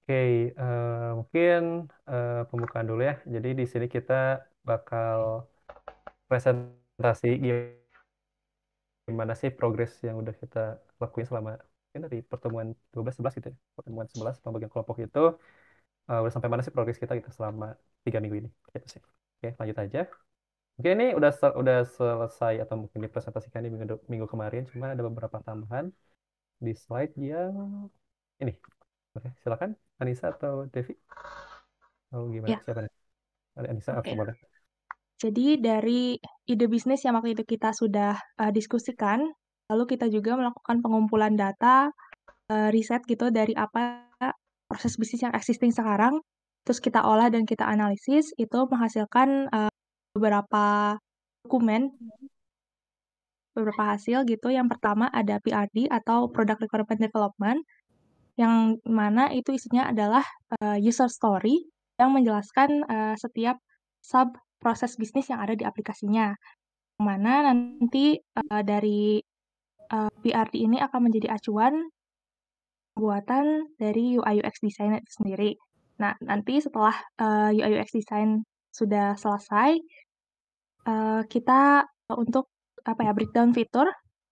Oke, mungkin pembukaan dulu ya. Jadi di sini kita bakal presentasi gimana sih progres yang udah kita lakuin selama mungkin dari pertemuan 12-11 gitu ya. Pertemuan 11 pembagian kelompok itu udah sampai mana sih progres kita gitu selama 3 minggu ini. Gitu sih. Oke, lanjut aja. Mungkin ini udah selesai atau mungkin dipresentasikan di minggu kemarin, cuma ada beberapa tambahan di slide yang ini. Oke, silakan Anissa atau Devi. Oh, gimana? Ya, Siapa nih? Ada Anissa, oke oke. boleh. Jadi dari ide bisnis yang waktu itu kita sudah diskusikan, lalu kita juga melakukan pengumpulan data, riset gitu dari apa proses bisnis yang existing sekarang, terus kita olah dan kita analisis, itu menghasilkan beberapa dokumen, beberapa hasil gitu. Yang pertama ada PRD atau Product Requirement Development, yang mana itu isinya adalah user story yang menjelaskan setiap sub proses bisnis yang ada di aplikasinya. Yang mana nanti dari PRD ini akan menjadi acuan buatan dari UI UX design itu sendiri. Nah, nanti setelah UI UX design sudah selesai, kita untuk apa ya breakdown fitur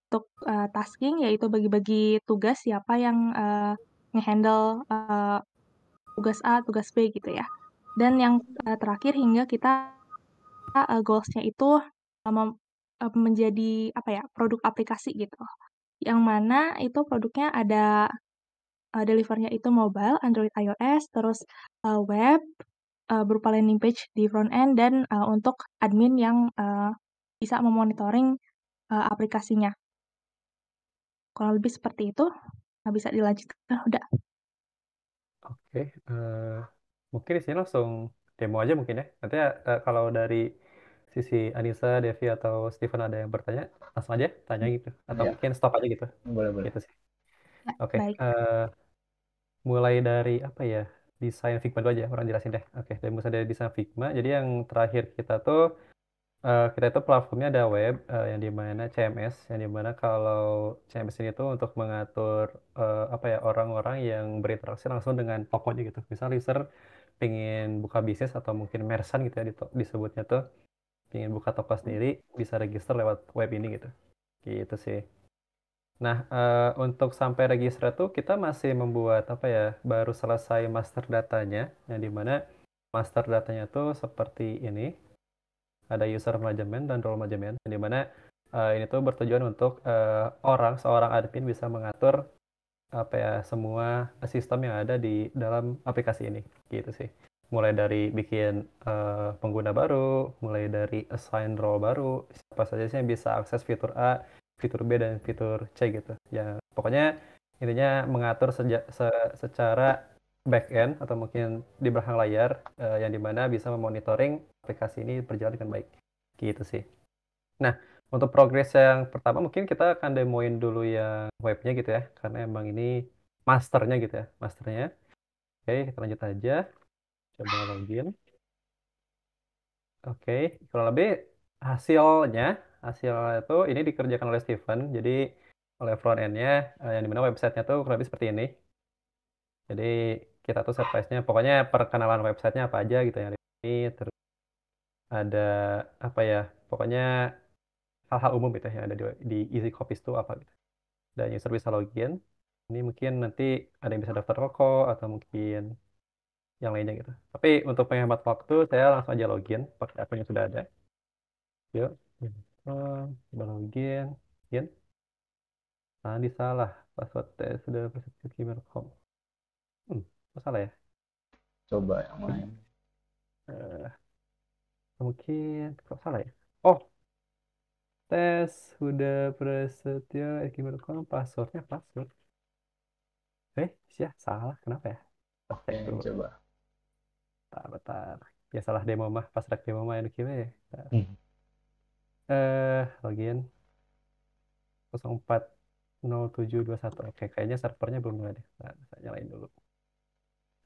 untuk tasking yaitu bagi-bagi tugas siapa yang ngehandle tugas A, tugas B gitu ya. Dan yang terakhir hingga kita goals-nya itu menjadi apa ya produk aplikasi gitu. Yang mana itu produknya ada deliver-nya itu mobile, Android, iOS, terus web berupa landing page di front end dan untuk admin yang bisa memonitoring aplikasinya. Kurang lebih seperti itu. Bisa dilanjutkan, udah. Oke, mungkin di sini langsung demo aja mungkin ya. Nanti kalau dari sisi Anissa, Devi atau Steven ada yang bertanya, langsung aja tanya gitu. Atau Ya, mungkin stop aja gitu. boleh boleh. Gitu sih. Ya, Oke, baik. mulai dari apa ya? Desain Figma dulu aja, orang jelasin deh. Oke, dari mulai dari desain Figma. Jadi yang terakhir kita itu platformnya ada web yang dimana CMS, yang dimana kalau CMS ini tuh untuk mengatur apa ya orang-orang yang berinteraksi langsung dengan tokonya gitu. Misal user pengen buka bisnis atau mungkin merchant gitu ya disebutnya tuh pengen buka toko sendiri bisa register lewat web ini gitu. Gitu sih. Nah, untuk sampai register tuh kita masih membuat apa ya? Baru selesai master datanya, yang dimana master datanya tuh seperti ini. Ada user management dan role management, yang dimana ini tuh bertujuan untuk seorang admin bisa mengatur apa ya semua sistem yang ada di dalam aplikasi ini, gitu sih. Mulai dari bikin pengguna baru, mulai dari assign role baru, siapa saja sih yang bisa akses fitur A, fitur B dan fitur C gitu. Ya, pokoknya intinya mengatur secara back end atau mungkin di belakang layar yang dimana bisa memonitoring aplikasi ini berjalan dengan baik. Gitu sih. Nah, untuk progres yang pertama mungkin kita akan demoin dulu yang webnya gitu ya, karena emang ini masternya gitu ya, masternya. Oke, kita lanjut aja. Coba login. Oke, kurang lebih hasilnya, hasilnya itu ini dikerjakan oleh Steven, jadi oleh front end-nya, yang dimana websitenya tuh kurang lebih seperti ini. Jadi kita tuh surprise-nya, pokoknya perkenalan websitenya apa aja gitu ya. Ini terus ada apa ya, pokoknya hal-hal umum gitu ya, yang ada di Easy Copies itu apa gitu. Dan user bisa login. Ini mungkin nanti ada yang bisa daftar toko atau mungkin yang lainnya gitu. Tapi untuk menghemat waktu, saya langsung aja login pakai akun yang sudah ada. Yuk, coba login. Login. Tadi salah. Password tes sudah persepsi gmail.com. Kok salah ya? Coba yang lain. Eh, mungkin kok salah ya? Oh, tes sudah prasetyo gmail.com. Passwordnya password. Salah. Kenapa ya? Kita cek Oke, dulu. coba. Bentar. Ya salah demo mah. Pas rek demo mah ini gimana ya? Bentar. Hmm. Login 040721. Oke, kayaknya servernya belum ada. Nah, saya nyalain dulu.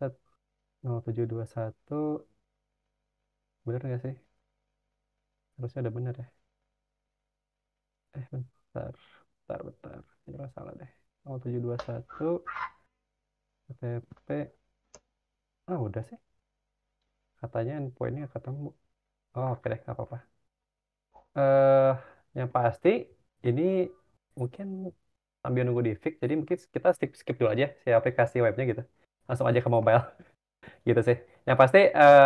Set 0721. Bener nggak sih? Harusnya udah bener ya. Bentar. Bentar. Ini masalah deh. 0721 OTP. Udah sih. Katanya endpoint-nya ketemu. Oh, oke deh, nggak apa-apa. Eh, yang pasti ini mungkin sambil nunggu di fix, jadi mungkin kita skip skip dulu aja si aplikasi webnya gitu. Langsung aja ke mobile gitu sih. Yang pasti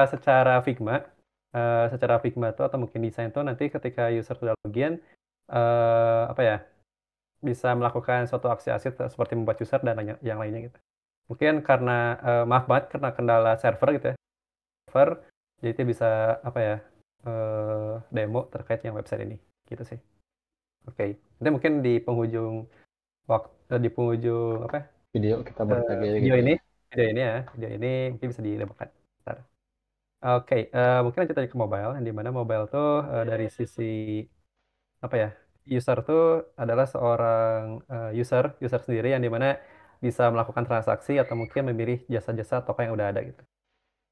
secara Figma tuh atau mungkin desain tuh nanti ketika user sudah login apa ya bisa melakukan suatu aksi-aksi seperti membuat user dan yang lainnya gitu. Mungkin karena maaf banget karena kendala server gitu ya. Server jadi itu bisa apa ya demo terkait yang website ini gitu sih. Oke. Nanti mungkin di penghujung di penghujung apa ya, Video kita berbagi aja video gitu ini ya. video ini mungkin bisa didemokan. Bentar. Oke, mungkin lanjut aja ke mobile, yang dimana mobile tuh dari sisi apa ya, user tuh adalah seorang user sendiri yang dimana bisa melakukan transaksi atau mungkin memilih jasa-jasa toko yang udah ada gitu.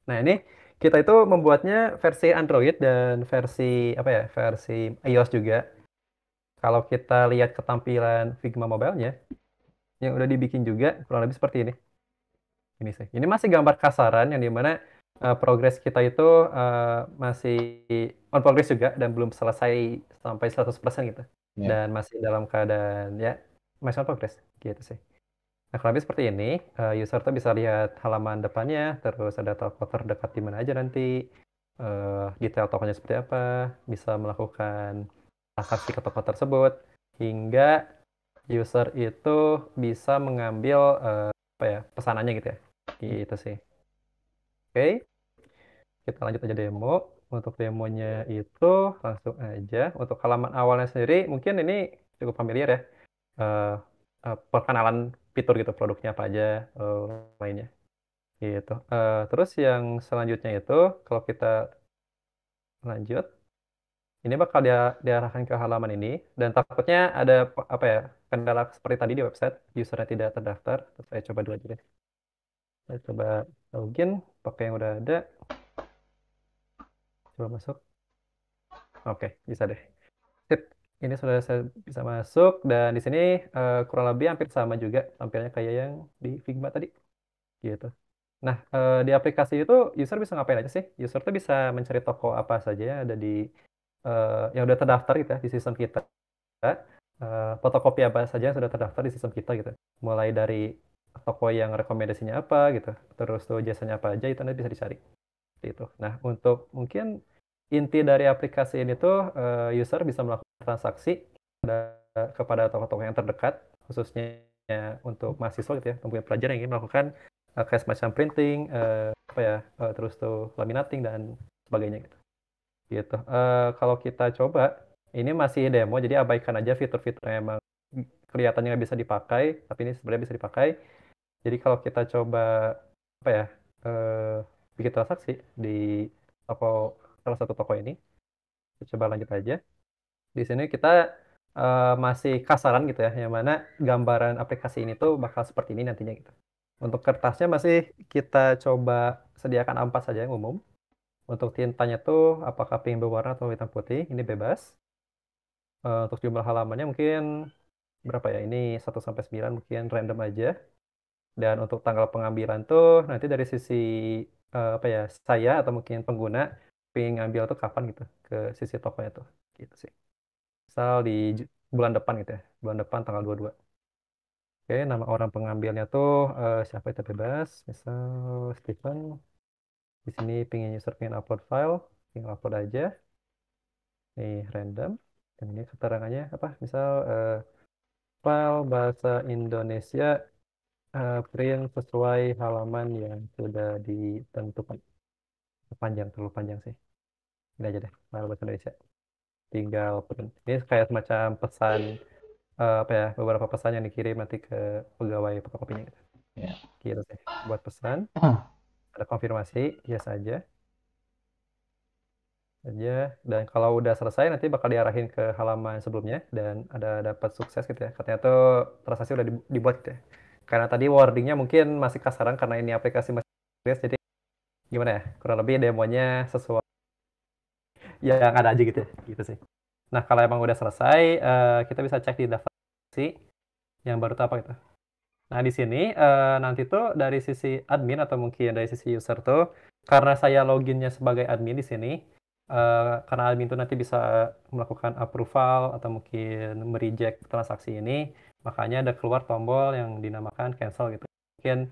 Nah ini kita itu membuatnya versi Android dan versi apa ya, versi iOS juga. Kalau kita lihat ketampilan Figma mobile-nya, yang udah dibikin juga kurang lebih seperti ini. Ini sih. Ini masih gambar kasaran yang dimana progres kita itu masih on progress juga dan belum selesai sampai 100% gitu. Ya. Dan masih dalam keadaan ya masih on progress gitu sih. Nah, kurang lebih seperti ini, user tuh bisa lihat halaman depannya, terus ada toko terdekat di mana aja nanti, detail tokonya seperti apa, bisa melakukan transaksi ke toko tersebut, hingga user itu bisa mengambil apa ya pesanannya gitu ya. Gitu sih. Oke, kita lanjut aja demo. Untuk demonya itu langsung aja. Untuk halaman awalnya sendiri, mungkin ini cukup familiar ya. Eh, Perkenalan fitur gitu, produknya apa aja, lainnya. Gitu. Terus yang selanjutnya itu, kalau kita lanjut, ini bakal diarahkan ke halaman ini. Dan takutnya ada apa ya, kendala seperti tadi di website, usernya tidak terdaftar. Terus saya coba dulu aja deh. Saya coba login, pakai yang udah ada. Coba masuk. Oke, bisa deh. Sip. Ini sudah saya bisa masuk dan di sini kurang lebih hampir sama juga tampilnya kayak yang di Figma tadi gitu. Nah, di aplikasi itu user bisa ngapain aja sih? User tuh bisa mencari toko apa saja yang ada di yang udah terdaftar gitu ya di sistem kita. Fotokopi apa saja yang sudah terdaftar di sistem kita gitu. Mulai dari toko yang rekomendasinya apa gitu. Terus tuh jasanya apa aja itu nanti bisa dicari. Seperti itu. Nah, untuk mungkin inti dari aplikasi ini tuh user bisa melakukan transaksi kepada toko-toko yang terdekat, khususnya untuk mahasiswa gitu ya, untuk pelajar yang ingin melakukan kayak semacam printing, apa ya, terus tuh laminating dan sebagainya gitu. Gitu. Kalau kita coba, ini masih demo, jadi abaikan aja fitur-fitur yang emang kelihatannya nggak bisa dipakai, tapi ini sebenarnya bisa dipakai. Jadi kalau kita coba apa ya, bikin transaksi di toko salah satu toko ini, kita coba lanjut aja. Di sini kita masih kasaran gitu ya, yang mana gambaran aplikasi ini tuh bakal seperti ini nantinya gitu. Untuk kertasnya masih kita coba sediakan A4 saja yang umum. Untuk tintanya tuh apakah pink berwarna atau hitam putih, ini bebas. Untuk jumlah halamannya mungkin berapa ya? Ini 1 sampai 9 mungkin random aja. Dan untuk tanggal pengambilan tuh nanti dari sisi apa ya saya atau mungkin pengguna pengen ngambil tuh kapan gitu ke sisi tokonya tuh gitu sih. Misal di bulan depan gitu ya, bulan depan tanggal 22. Oke, nama orang pengambilnya tuh siapa itu bebas. Misal Stephen. Di sini pengen user pengen upload file, tinggal upload aja. Nih random. Dan ini keterangannya apa? Misal file bahasa Indonesia print sesuai halaman yang sudah ditentukan. Panjang, terlalu panjang sih. Ini aja deh, file bahasa Indonesia. Tinggal print. Ini kayak semacam pesan, apa ya, beberapa pesan yang dikirim nanti ke pegawai fotokopinya gitu. Ya. Gitu sih. Buat pesan, ada konfirmasi, yes aja. Dan kalau udah selesai nanti bakal diarahin ke halaman sebelumnya dan ada dapat sukses gitu ya. Katanya tuh transaksi udah dibuat gitu ya. Karena tadi wordingnya mungkin masih kasaran karena ini aplikasi masih progress, jadi gimana ya, kurang lebih demonya sesuai yang ada aja gitu ya, gitu sih. Nah kalau emang udah selesai, kita bisa cek di daftar transaksi yang baru tuh apa gitu. Nah, di sini nanti tuh dari sisi admin atau mungkin dari sisi user tuh, karena saya loginnya sebagai admin di sini, karena admin tuh nanti bisa melakukan approval atau mungkin mereject transaksi ini, makanya ada keluar tombol yang dinamakan cancel gitu. Mungkin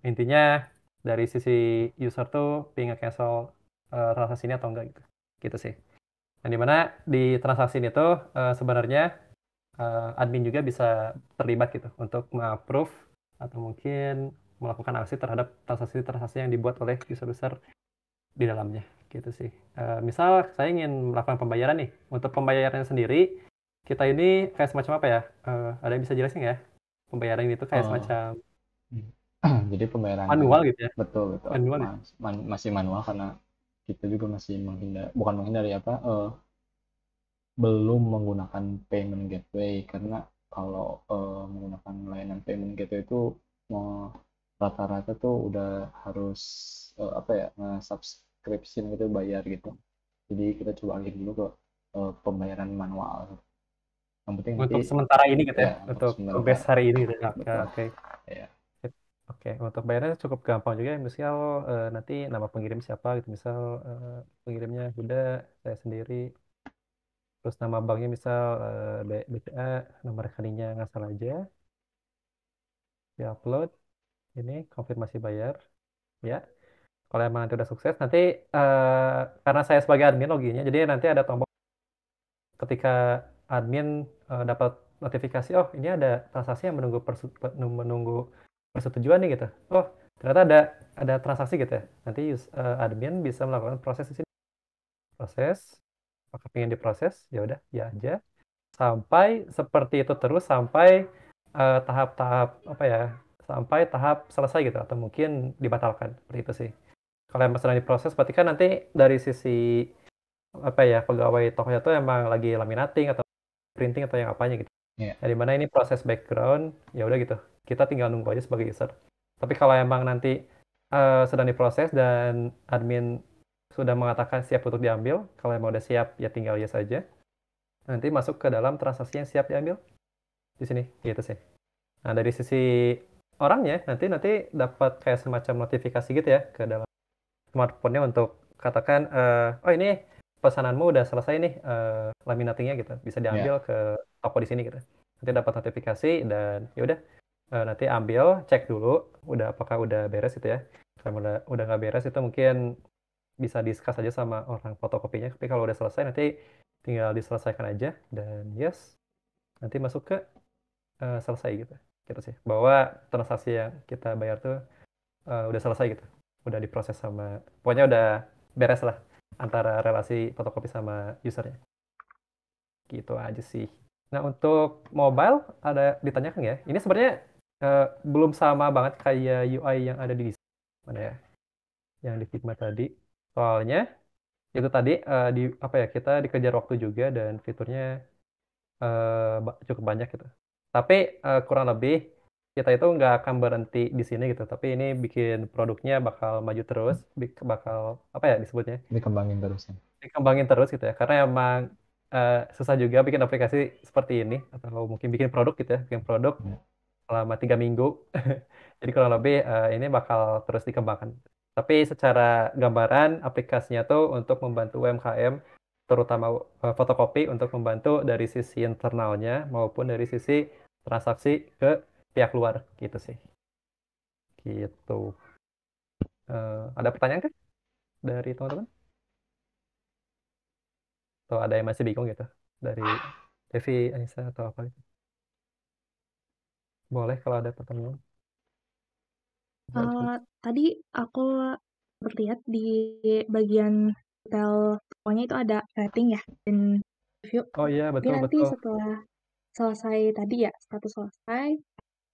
intinya dari sisi user tuh pengen cancel transaksi ini atau enggak gitu. Gitu sih. Yang dimana di transaksi ini tuh sebenarnya admin juga bisa terlibat gitu untuk mengapprove atau mungkin melakukan aksi terhadap transaksi-transaksi yang dibuat oleh user-user di dalamnya gitu sih. Misal saya ingin melakukan pembayaran nih, untuk pembayarannya sendiri kita ini kayak semacam apa ya? Ada yang bisa jelasin nggak ya? Pembayaran itu kayak Oh, semacam jadi pembayarannya manual gitu ya? betul betul Manual ya? masih manual karena kita juga masih bukan menghindari apa belum menggunakan payment gateway karena kalau menggunakan layanan payment gateway itu eh, rata-rata tuh udah harus apa ya subscription gitu bayar gitu. Jadi kita coba alih dulu ke pembayaran manual. Yang penting nanti Untuk sementara ini gitu ya, ya untuk untuk progres sementara hari ini gitu ya. Oke, betul oke. ya. Oke, untuk bayarnya cukup gampang juga ya. Misal nanti nama pengirim siapa gitu. Misal pengirimnya Huda, saya sendiri. Terus nama banknya misal BCA, nomor rekeningnya nggak salah aja. Di-upload, ini konfirmasi bayar. Ya, kalau emang nanti udah sukses, nanti karena saya sebagai admin loginnya, jadi nanti ada tombol ketika admin dapat notifikasi, oh ini ada transaksi yang menunggu persetujuan nih gitu. Oh ternyata ada transaksi gitu ya. Nanti admin bisa melakukan proses di sini. Proses, apakah pengen diproses? Ya udah, ya aja. Sampai seperti itu terus sampai tahap-tahap apa ya? Sampai tahap selesai gitu atau mungkin dibatalkan. Seperti itu sih. Kalau yang sedang diproses, berarti kan nanti dari sisi apa ya pegawai tokonya tuh emang lagi laminating atau printing atau yang apanya gitu. Ya. Ya dimana ini proses background, ya udah gitu. Kita tinggal nunggu aja sebagai user. Tapi kalau emang nanti sedang diproses dan admin sudah mengatakan siap untuk diambil, kalau emang udah siap ya tinggal yes saja. Nanti masuk ke dalam transaksi yang siap diambil di sini, gitu sih. Nah dari sisi orangnya nanti nanti dapat kayak semacam notifikasi gitu ya ke dalam smartphone-nya untuk katakan, oh ini pesananmu udah selesai nih laminatingnya gitu, bisa diambil Ya. ke toko di sini gitu. Nanti dapat notifikasi dan ya udah nanti ambil, cek dulu, apakah udah beres gitu ya. Kalau udah nggak beres itu mungkin bisa discuss aja sama orang fotokopinya. Tapi kalau udah selesai nanti tinggal diselesaikan aja dan yes, nanti masuk ke selesai gitu. Gitu sih. Bahwa transaksi yang kita bayar tuh udah selesai gitu, udah diproses sama pokoknya udah beres lah antara relasi fotokopi sama usernya gitu aja sih. Nah untuk mobile ada ditanyakan ya, ini sebenarnya belum sama banget kayak UI yang ada di desain mana ya yang di Figma tadi, soalnya itu tadi di apa ya kita dikejar waktu juga dan fiturnya cukup banyak gitu. Tapi kurang lebih kita itu nggak akan berhenti di sini gitu. Tapi ini bikin produknya bakal maju terus, bakal apa ya disebutnya, Dikembangin terus ya. dikembangin terus gitu ya. Karena emang susah juga bikin aplikasi seperti ini atau mungkin bikin produk gitu ya, bikin produk Ya. selama 3 minggu. Jadi kurang lebih ini bakal terus dikembangkan. Tapi secara gambaran aplikasinya tuh untuk membantu UMKM, terutama fotokopi untuk membantu dari sisi internalnya maupun dari sisi transaksi ke pihak luar gitu sih. Gitu. Ada pertanyaan kan dari teman-teman? Atau ada yang masih bingung gitu dari Devi, Anissa atau apa gitu? Boleh kalau ada pertanyaan. Eh, tadi aku lihat di bagian detail pokoknya itu ada rating ya dan review. Oh iya Jadi betul nanti betul. setelah selesai tadi ya, status selesai,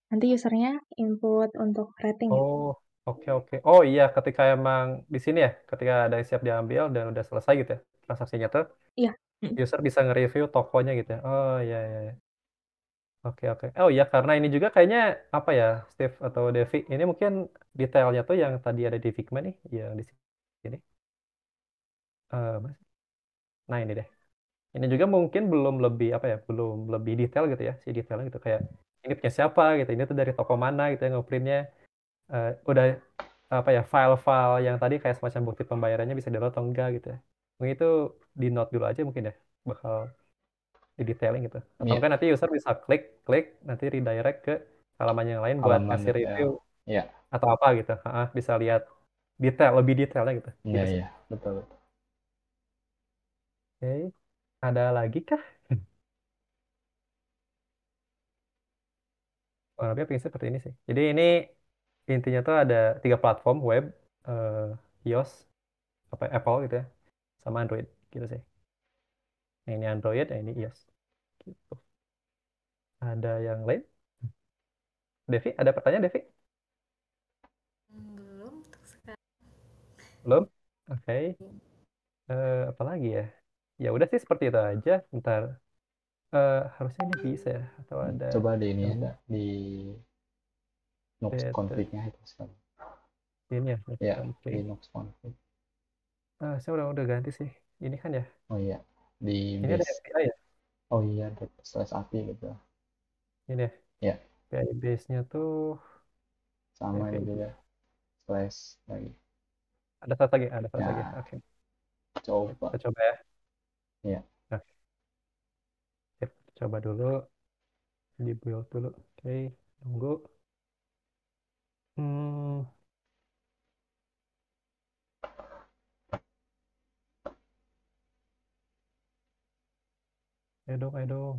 nanti usernya input untuk rating ya. Oh, oke oke. Oh iya, ketika emang di sini ya, ketika ada yang siap diambil dan udah selesai gitu ya, transaksinya tuh, Iya. Mm. user bisa nge-review tokonya gitu ya. Oh iya iya, iya. Oke oke. Oh iya, karena ini juga kayaknya apa ya, Steve atau Devi, ini mungkin detailnya tuh yang tadi ada di Figma nih, yang di sini. Mana sih? Nah ini deh. Ini juga mungkin belum lebih apa ya, belum lebih detail gitu ya, si detailnya gitu kayak. ini punya siapa gitu, ini tuh dari toko mana gitu ya ngeprintnya. Udah apa ya, file-file yang tadi kayak semacam bukti pembayarannya bisa download atau enggak gitu ya. Mungkin itu di note dulu aja mungkin ya, bakal di detailing gitu. Atau Iya, enggak nanti user bisa klik klik nanti redirect ke halaman yang lain buat halaman ngasih detail. review Iya, atau apa gitu. Bisa lihat lebih detailnya gitu. iya, Gitu sih. iya, betul, betul. Oke. Ada lagi kah? Kurang lebih prinsip seperti ini sih. Jadi ini intinya tuh ada 3 platform web, iOS, apa Apple gitu ya, sama Android gitu sih. Yang ini Android, yang ini iOS. Gitu. Ada yang lain? Devi, ada pertanyaan Devi? Belum untuk sekarang. Belum? Oke. Apa lagi ya? Ya udah sih seperti itu aja. Ntar harusnya ini bisa ya, atau ada Coba di ini yang ada di Nux beda. config-nya itu sekarang. Ini ya, Ya, config. di Nux config. Saya udah ganti sih. Ini kan ya. Oh iya, di Ini ada base. API ya. Oh iya, slash API gitu. Ini ya. Ya, API base-nya tuh sama ini API. juga slash lagi. Ada satu lagi, ada satu lagi. Ya, Oke. coba. Kita coba ya. Ya, Oke, sip. Coba dulu di build dulu. Oke, tunggu. Hmm, ayo dong, ayo dong.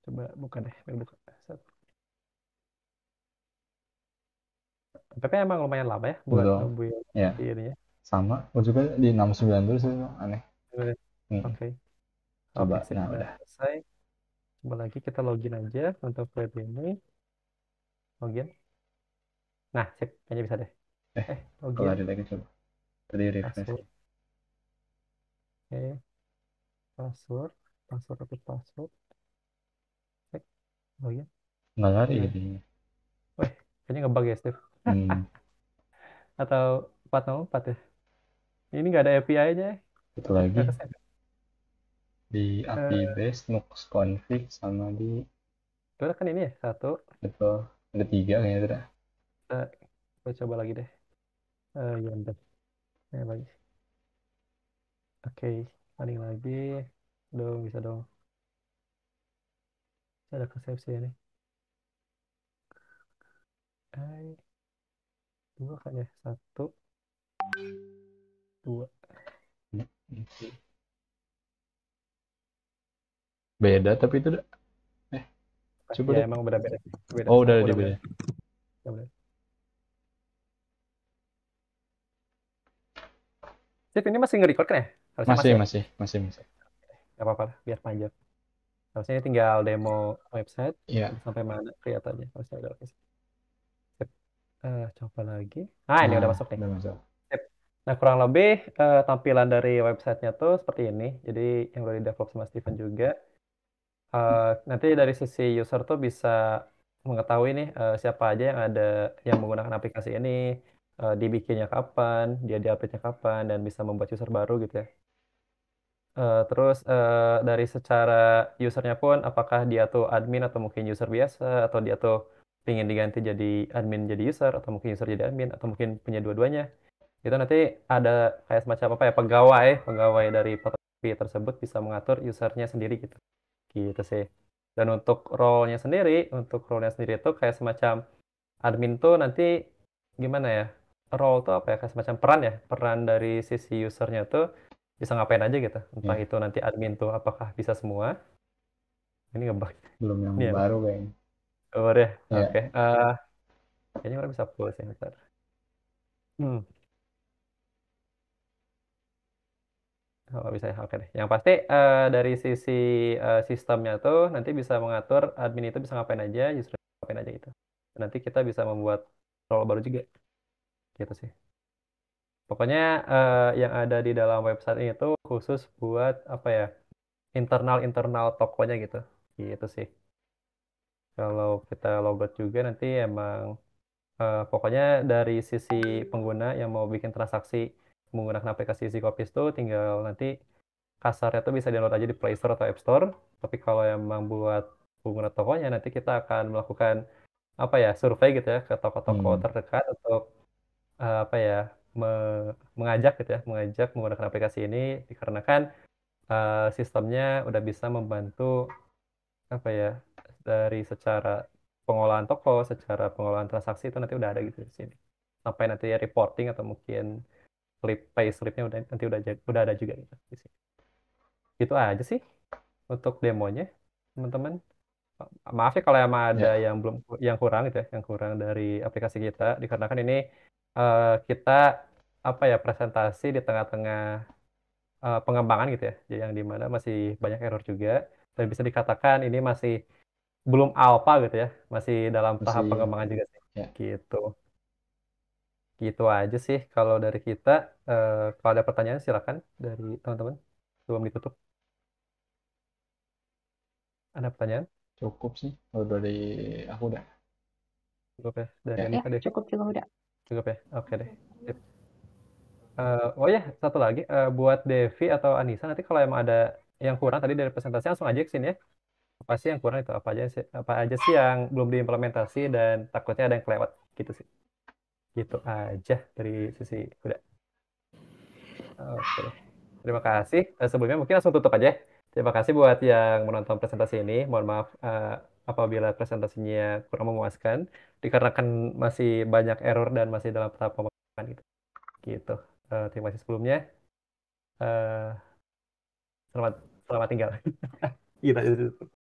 Coba buka deh, ayo buka. Set. Tapi emang lumayan lama ya buat betul. ngebuild Ya, si ininya. sama. Oh juga di 69 dulu sih, Bang. Aneh. Oke, Hmm, oke, coba. sip. Nah, Udah udah. selesai. Coba lagi kita login aja untuk web ini. Login. Nah, sip. Kayaknya bisa deh. Eh, Login. kembali lagi coba. Tadi refresh. Password. Oke, password. Password atau password. Cek. Login. Nggak lari Ini. jadinya. Wih, kayaknya ngebug ya, Steve. Hmm, Atau 404 ya. Ini nggak ada API-nya ya. itu lagi Nggak kesana. di API Eh, base, Nux config, sama di Itu kan ini ya, satu. betul. Ada 3 kayaknya itu dah. Kita, kita coba lagi deh. Ya udah. Lagi. Oke, running lagi. Dong, bisa dong. Ada resepsi ini. Dua kan ya, satu, dua. Beda tapi itu dah. Eh, coba Ya lihat. emang beda-beda. Beda, Oh, semua udah udah beda. beda. Udah beda. Sip, ini masih nge-record kan ya? Harusnya Masih, masih ya? masih, masih, masih. Gak apa-apa lah, biar panjang. Harusnya ini tinggal demo website. Iya. Udah sampai mana kelihatannya. Harusnya udah oke. Sip. Coba lagi. Nah, ini udah Nah, masuk nih. udah masuk. Sip. Nah, kurang lebih tampilan dari websitenya tuh seperti ini. Jadi yang udah di-develop sama Steven juga. Nanti dari sisi user tuh bisa mengetahui nih siapa aja yang ada yang menggunakan aplikasi ini, dibikinnya kapan, dia di-update-nya kapan, dan bisa membuat user baru gitu ya. Terus dari secara usernya pun, apakah dia tuh admin atau mungkin user biasa, atau dia tuh ingin diganti jadi admin jadi user, atau mungkin user jadi admin, atau mungkin punya dua-duanya. Itu nanti ada kayak semacam apa ya, pegawai dari platform tersebut bisa mengatur usernya sendiri gitu. Gitu sih. Dan untuk role-nya sendiri itu kayak semacam admin tuh nanti gimana ya? Role tuh apa ya? Kayak semacam peran ya. Peran dari sisi usernya tuh bisa ngapain aja gitu. Entah Ya, itu nanti admin tuh apakah bisa semua. Ini ngebug. belum yang Ini ya, baru kayaknya. coba deh. Oke. Ya, Kayaknya orang bisa full sih. Bentar. Hmm. Oh, bisa ya. Oke deh. Yang pasti dari sisi sistemnya tuh nanti bisa mengatur admin itu bisa ngapain aja, user ngapain aja gitu. Dan nanti kita bisa membuat role baru juga. Gitu sih. Pokoknya yang ada di dalam website ini tuh khusus buat apa ya, internal tokonya gitu. Gitu sih. Kalau kita logout juga nanti emang pokoknya dari sisi pengguna yang mau bikin transaksi menggunakan aplikasi Zcopis tuh tinggal nanti kasarnya tuh bisa download aja di Play Store atau App Store. Tapi kalau emang buat pengguna tokonya, nanti kita akan melakukan apa ya, survei gitu ya ke toko-toko Hmm. terdekat untuk apa ya, mengajak gitu ya, mengajak menggunakan aplikasi ini dikarenakan sistemnya udah bisa membantu apa ya, dari secara pengolahan toko, secara pengolahan transaksi itu nanti udah ada gitu di sini. Sampai nanti reporting atau mungkin pay slipnya udah nanti udah ada juga gitu di sini. Itu aja sih untuk demonya, teman-teman. Maaf ya kalau emang ada Ya, yang belum yang kurang gitu ya, yang kurang dari aplikasi kita dikarenakan ini kita apa ya, presentasi di tengah-tengah pengembangan gitu ya. Jadi yang dimana masih banyak error juga dan bisa dikatakan ini masih belum alpha gitu ya, masih dalam tahap masih pengembangan juga sih. ya Gitu. Gitu aja sih kalau dari kita. Kalau ada pertanyaan silakan dari teman-teman sebelum ditutup. Ada pertanyaan? cukup sih kalau dari aku udah. Cukup ya dari Ya, Ya, Anissa Devi? cukup juga udah. Cukup ya? Oke deh. Sip. Oh ya, satu lagi buat Devi atau Anissa nanti kalau emang ada yang kurang tadi dari presentasi langsung aja ke sini ya. Apa sih yang kurang itu? Apa aja sih yang belum diimplementasi dan takutnya ada yang kelewat gitu sih. Gitu aja dari sisi kuda. Oke deh. Terima kasih. Sebelumnya mungkin langsung tutup aja. Terima kasih buat yang menonton presentasi ini. Mohon maaf apabila presentasinya kurang memuaskan dikarenakan masih banyak error dan masih dalam tahap pembangunan gitu. Gitu. Terima kasih sebelumnya. Eh, selamat selamat tinggal. Gitu.